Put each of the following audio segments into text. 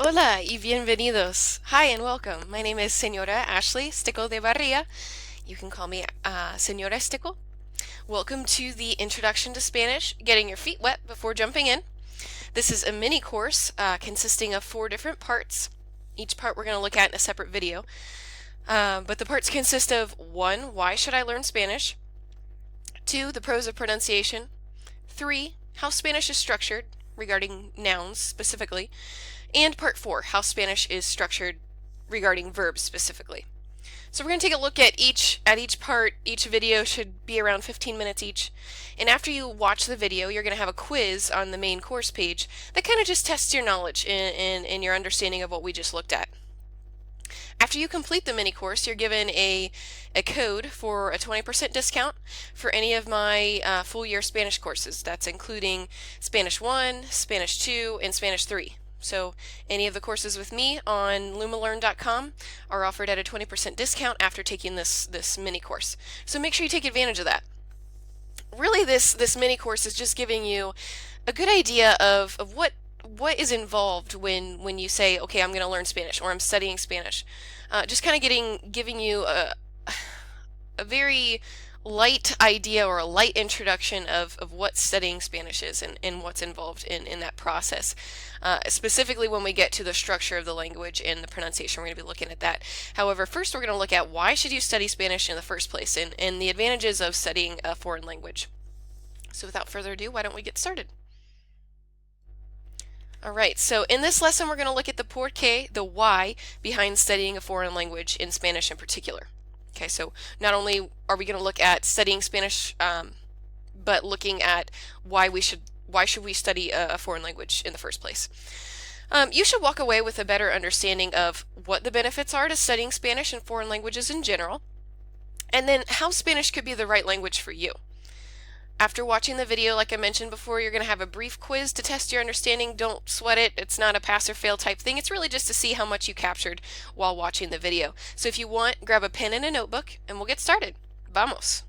Hola y bienvenidos. Hi and welcome. My name is Senora Ashley Stickel de Barria. You can call me Senora Stickel. Welcome to the Introduction to Spanish, getting your feet wet before jumping in. This is a mini course consisting of 4 different parts. Each part we're going to look at in a separate video. But the parts consist of 1, why should I learn Spanish? 2, the pros of pronunciation. 3, how Spanish is structured, regarding nouns specifically. And part 4, how Spanish is structured regarding verbs specifically. So we're going to take a look at each part. Each video should be around 15 minutes each. And after you watch the video, you're going to have a quiz on the main course page that kind of just tests your knowledge and your understanding of what we just looked at. After you complete the mini course, you're given a code for a 20% discount for any of my full year Spanish courses. That's including Spanish 1, Spanish 2, and Spanish 3. So any of the courses with me on lumalearn.com are offered at a 20% discount after taking this mini course. So make sure you take advantage of that. Really, this mini course is just giving you a good idea of what is involved when you say, okay, I'm going to learn Spanish or I'm studying Spanish. Just kind of giving you a very light idea or a light introduction of what studying Spanish is and what's involved in that process. Specifically when we get to the structure of the language and the pronunciation, we're going to be looking at that. However, first we're going to look at why should you study Spanish in the first place and the advantages of studying a foreign language. So without further ado, why don't we get started? All right, so in this lesson we're going to look at the por qué, the why, behind studying a foreign language in Spanish in particular. Okay, so not only are we going to look at studying Spanish, but looking at why should we study a foreign language in the first place. You should walk away with a better understanding of what the benefits are to studying Spanish and foreign languages in general, and then how Spanish could be the right language for you. After watching the video, like I mentioned before, you're going to have a brief quiz to test your understanding. Don't sweat it. It's not a pass or fail type thing. It's really just to see how much you captured while watching the video. So if you want, grab a pen and a notebook and we'll get started. Vamos.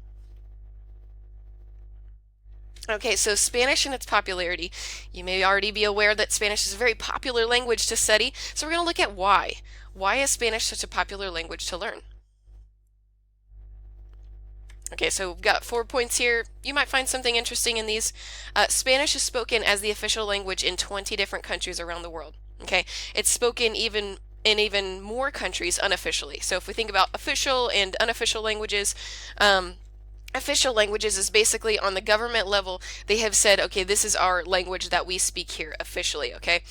Okay, so Spanish and its popularity. You may already be aware that Spanish is a very popular language to study, so we're going to look at why. Why is Spanish such a popular language to learn? Okay, so we've got 4 points here. You might find something interesting in these. Spanish is spoken as the official language in 20 different countries around the world. Okay, it's spoken even more countries unofficially. So if we think about official and unofficial languages, official languages is basically on the government level. They have said, okay, this is our language that we speak here officially. Okay,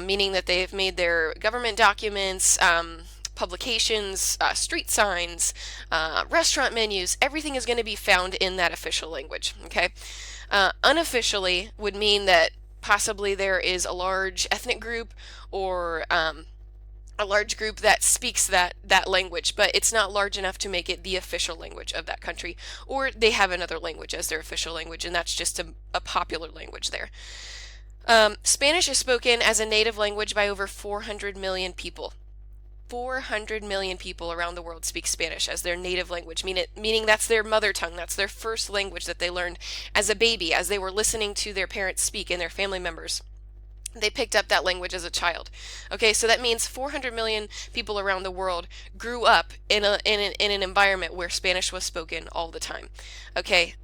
meaning that they have made their government documents. Publications, street signs, restaurant menus, everything is going to be found in that official language. Okay, unofficially would mean that possibly there is a large ethnic group or a large group that speaks that language, but it's not large enough to make it the official language of that country, or they have another language as their official language, and that's just a popular language there. Spanish is spoken as a native language by over 400 million people. 400 million people around the world speak Spanish as their native language, meaning that's their mother tongue, that's their first language that they learned as a baby, as they were listening to their parents speak and their family members. They picked up that language as a child. Okay, so that means 400 million people around the world grew up in an environment where Spanish was spoken all the time. Okay,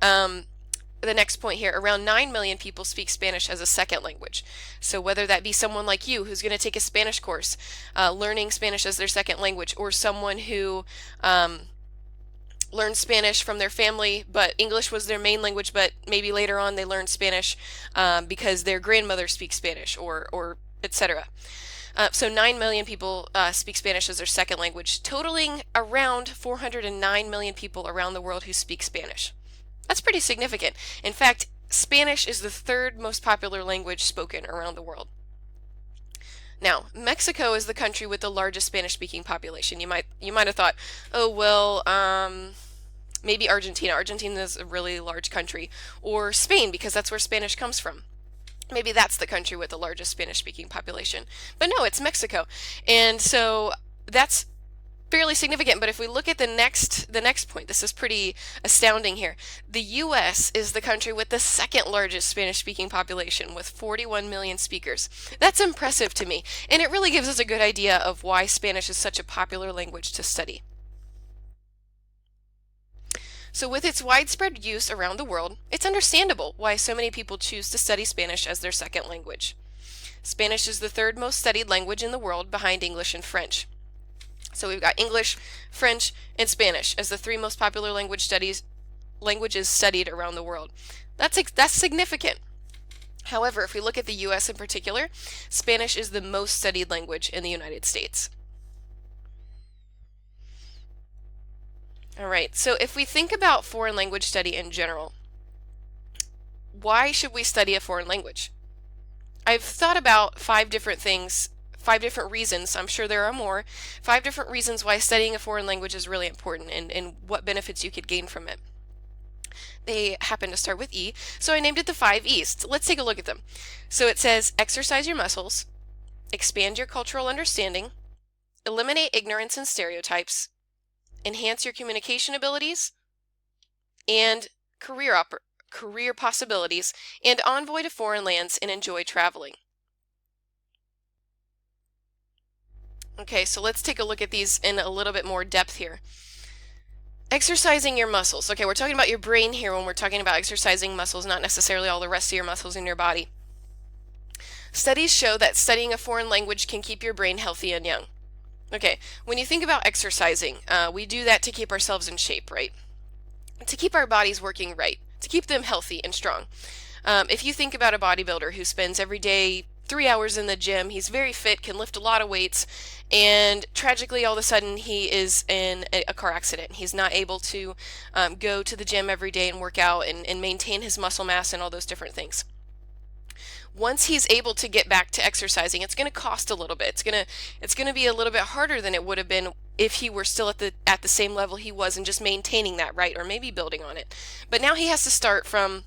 the next point here, around 9 million people speak Spanish as a second language. So whether that be someone like you who's going to take a Spanish course, learning Spanish as their second language, or someone who learned Spanish from their family, but English was their main language, but maybe later on they learned Spanish because their grandmother speaks Spanish, or etc. So 9 million people speak Spanish as their second language, totaling around 409 million people around the world who speak Spanish. That's pretty significant. In fact, Spanish is the third most popular language spoken around the world. Now, Mexico is the country with the largest Spanish-speaking population. You might have thought, oh well, maybe Argentina. Argentina is a really large country, or Spain because that's where Spanish comes from. Maybe that's the country with the largest Spanish-speaking population. But no, it's Mexico, and so that's fairly significant. But if we look at the next point, this is pretty astounding here. The US is the country with the second largest Spanish speaking population with 41 million speakers. That's impressive to me, and it really gives us a good idea of why Spanish is such a popular language to study. So with its widespread use around the world, it's understandable why so many people choose to study Spanish as their second language. Spanish is the third most studied language in the world behind English and French. So we've got English, French, and Spanish as the three most popular languages studied around the world. That's significant. However, if we look at the US in particular, Spanish is the most studied language in the United States. All right, so if we think about foreign language study in general, why should we study a foreign language? I've thought about 5 different reasons. I'm sure there are more. 5 different reasons why studying a foreign language is really important and what benefits you could gain from it. They happen to start with E, so I named it the 5 E's. Let's take a look at them. So it says exercise your muscles, expand your cultural understanding, eliminate ignorance and stereotypes, enhance your communication abilities, and career possibilities, and envoy to foreign lands and enjoy traveling. Okay, so let's take a look at these in a little bit more depth here. Exercising your muscles. Okay, we're talking about your brain here when we're talking about exercising muscles, not necessarily all the rest of your muscles in your body. Studies show that studying a foreign language can keep your brain healthy and young. Okay, when you think about exercising, we do that to keep ourselves in shape, right? To keep our bodies working right, to keep them healthy and strong. If you think about a bodybuilder who spends every day 3 hours in the gym, he's very fit, can lift a lot of weights, and tragically all of a sudden he is in a car accident. He's not able to go to the gym every day and work out and maintain his muscle mass and all those different things. Once he's able to get back to exercising, it's going to cost a little bit. It's going to be a little bit harder than it would have been if he were still at the same level he was and just maintaining that, right? Or maybe building on it. But now he has to start from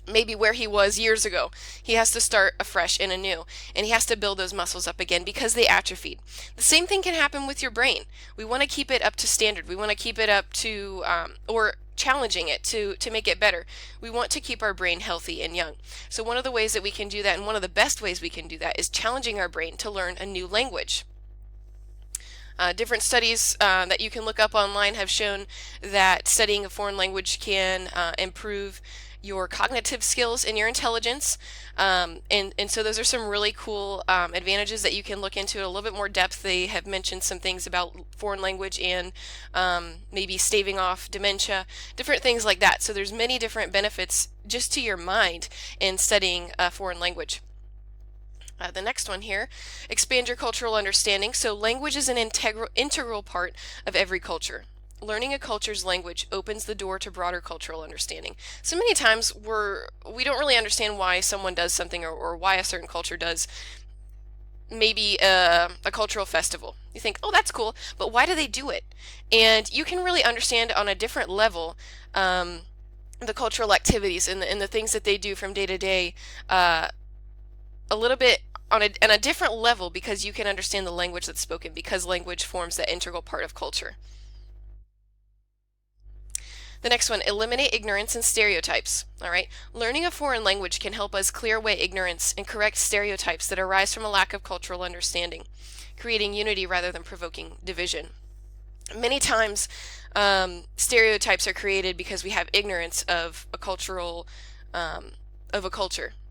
maybe where he was years ago. He has to start afresh and anew, and he has to build those muscles up again because they atrophied. The same thing can happen with your brain. We want to keep it up to standard. We want to keep it up to, or challenging it to make it better. We want to keep our brain healthy and young. So one of the ways that we can do that, and one of the best ways we can do that, is challenging our brain to learn a new language. Different studies that you can look up online have shown that studying a foreign language can improve your cognitive skills and your intelligence. And so those are some really cool advantages that you can look into in a little bit more depth. They have mentioned some things about foreign language and maybe staving off dementia, different things like that. So there's many different benefits just to your mind in studying a foreign language. The next one here, expand your cultural understanding. So language is an integral part of every culture. Learning a culture's language opens the door to broader cultural understanding. So many times we don't really understand why someone does something or why a certain culture does maybe a cultural festival. You think, oh, that's cool, but why do they do it? And you can really understand on a different level the cultural activities and the things that they do from day to day a little bit on a different level because you can understand the language that's spoken, because language forms that integral part of culture. The next one, eliminate ignorance and stereotypes. All right, learning a foreign language can help us clear away ignorance and correct stereotypes that arise from a lack of cultural understanding, creating unity rather than provoking division. Many times, stereotypes are created because we have ignorance of a culture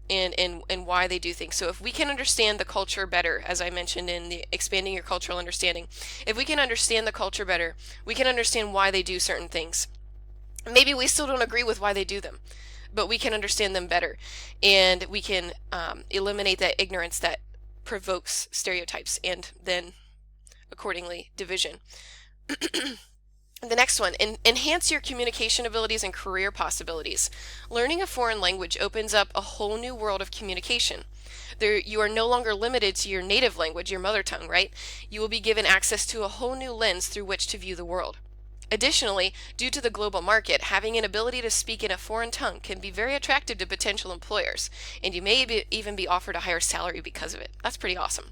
and why they do things. So if we can understand the culture better, as I mentioned in the expanding your cultural understanding, if we can understand the culture better, we can understand why they do certain things. Maybe we still don't agree with why they do them, but we can understand them better, and we can eliminate that ignorance that provokes stereotypes and then accordingly division. The next one, enhance your communication abilities and career possibilities. Learning a foreign language opens up a whole new world of communication. You are no longer limited to your native language, your mother tongue, right? You will be given access to a whole new lens through which to view the world. Additionally, due to the global market, having an ability to speak in a foreign tongue can be very attractive to potential employers, and you may even be offered a higher salary because of it. That's pretty awesome.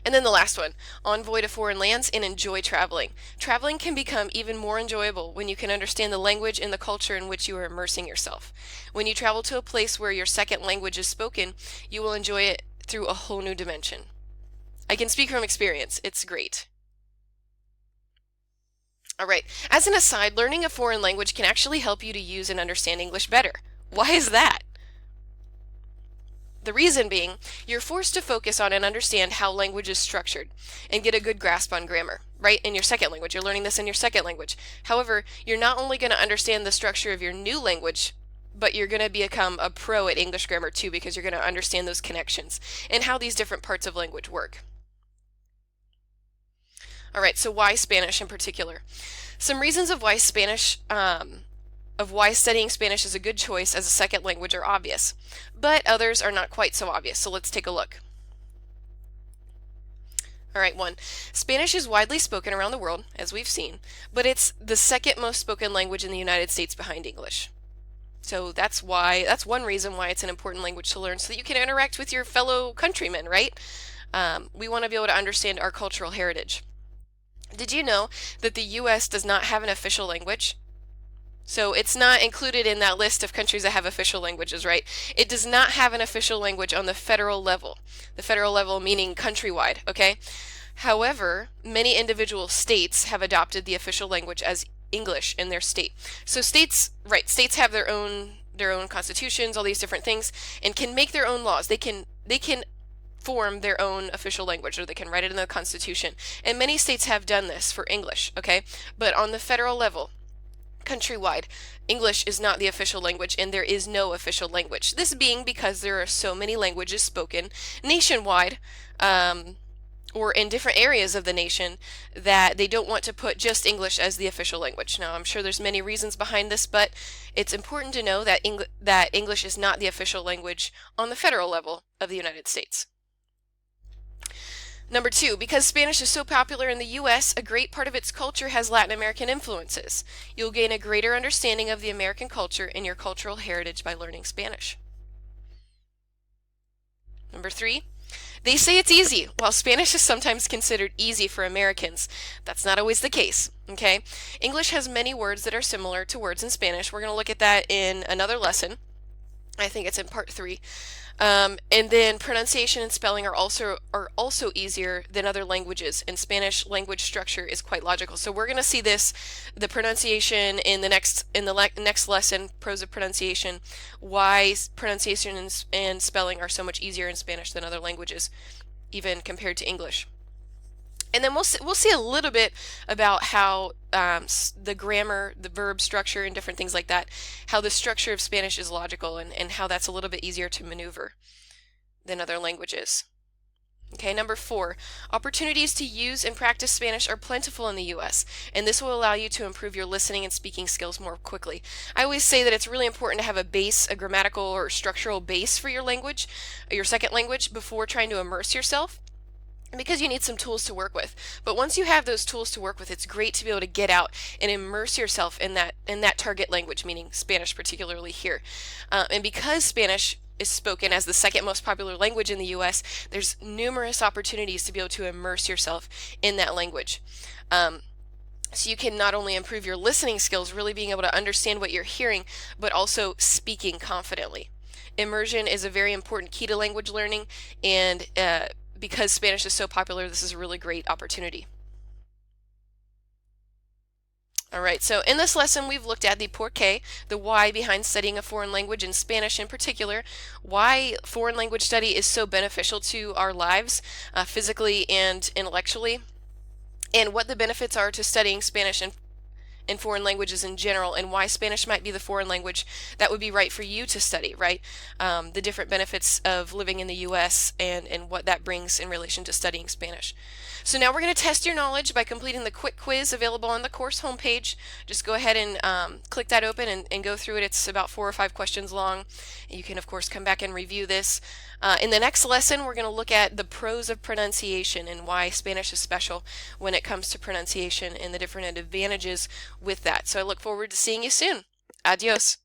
And then the last one, envoy to foreign lands and enjoy traveling. Traveling can become even more enjoyable when you can understand the language and the culture in which you are immersing yourself. When you travel to a place where your second language is spoken, you will enjoy it through a whole new dimension. I can speak from experience. It's great. All right. As an aside, learning a foreign language can actually help you to use and understand English better. Why is that? The reason being, you're forced to focus on and understand how language is structured and get a good grasp on grammar, right? In your second language. You're learning this in your second language. However, you're not only going to understand the structure of your new language, but you're going to become a pro at English grammar too, because you're going to understand those connections and how these different parts of language work. All right, so why Spanish in particular? Some reasons of why studying Spanish is a good choice as a second language are obvious, but others are not quite so obvious, so let's take a look. All right, 1. Spanish is widely spoken around the world, as we've seen, but it's the second most spoken language in the United States behind English. So that's one reason why it's an important language to learn, so that you can interact with your fellow countrymen, right? We want to be able to understand our cultural heritage. Did you know that the US does not have an official language? So it's not included in that list of countries that have official languages, right? It does not have an official language on the federal level. The federal level meaning countrywide, okay? However, many individual states have adopted the official language as English in their state. So states have their own constitutions, all these different things, and can make their own laws. They can form their own official language, or they can write it in the Constitution. And many states have done this for English, okay? But on the federal level, countrywide, English is not the official language, and there is no official language. This being because there are so many languages spoken nationwide, or in different areas of the nation, that they don't want to put just English as the official language. Now, I'm sure there's many reasons behind this, but it's important to know that English is not the official language on the federal level of the United States. Number 2, because Spanish is so popular in the US, a great part of its culture has Latin American influences. You'll gain a greater understanding of the American culture and your cultural heritage by learning Spanish. Number 3, they say it's easy. While Spanish is sometimes considered easy for Americans, that's not always the case, okay? English has many words that are similar to words in Spanish. We're going to look at that in another lesson. I think it's in part 3. And then pronunciation and spelling are also easier than other languages, and Spanish language structure is quite logical. So we're going to see the pronunciation in the next lesson, pros of pronunciation, why pronunciation and spelling are so much easier in Spanish than other languages, even compared to English. And then we'll see a little bit about how the grammar, the verb structure, and different things like that, how the structure of Spanish is logical, and how that's a little bit easier to maneuver than other languages. Okay, number 4, opportunities to use and practice Spanish are plentiful in the US, and this will allow you to improve your listening and speaking skills more quickly. I always say that it's really important to have a grammatical or structural base for your language, your second language, before trying to immerse yourself, because you need some tools to work with. But once you have those tools to work with, it's great to be able to get out and immerse yourself in that target language, meaning Spanish particularly here. And because Spanish is spoken as the second most popular language in the US, there's numerous opportunities to be able to immerse yourself in that language. So you can not only improve your listening skills, really being able to understand what you're hearing, but also speaking confidently. Immersion is a very important key to language learning, and because Spanish is so popular, this is a really great opportunity. All right, so in this lesson, we've looked at the por qué, the why behind studying a foreign language, in Spanish in particular, why foreign language study is so beneficial to our lives, physically and intellectually, and what the benefits are to studying Spanish and foreign languages in general, and why Spanish might be the foreign language that would be right for you to study, right? The different benefits of living in the US and what that brings in relation to studying Spanish. So now we're going to test your knowledge by completing the quick quiz available on the course homepage. Just go ahead and click that open and go through it. It's about 4 or 5 questions long. You can, of course, come back and review this. In the next lesson, we're going to look at the pros of pronunciation and why Spanish is special when it comes to pronunciation and the different advantages with that. So I look forward to seeing you soon. Adios.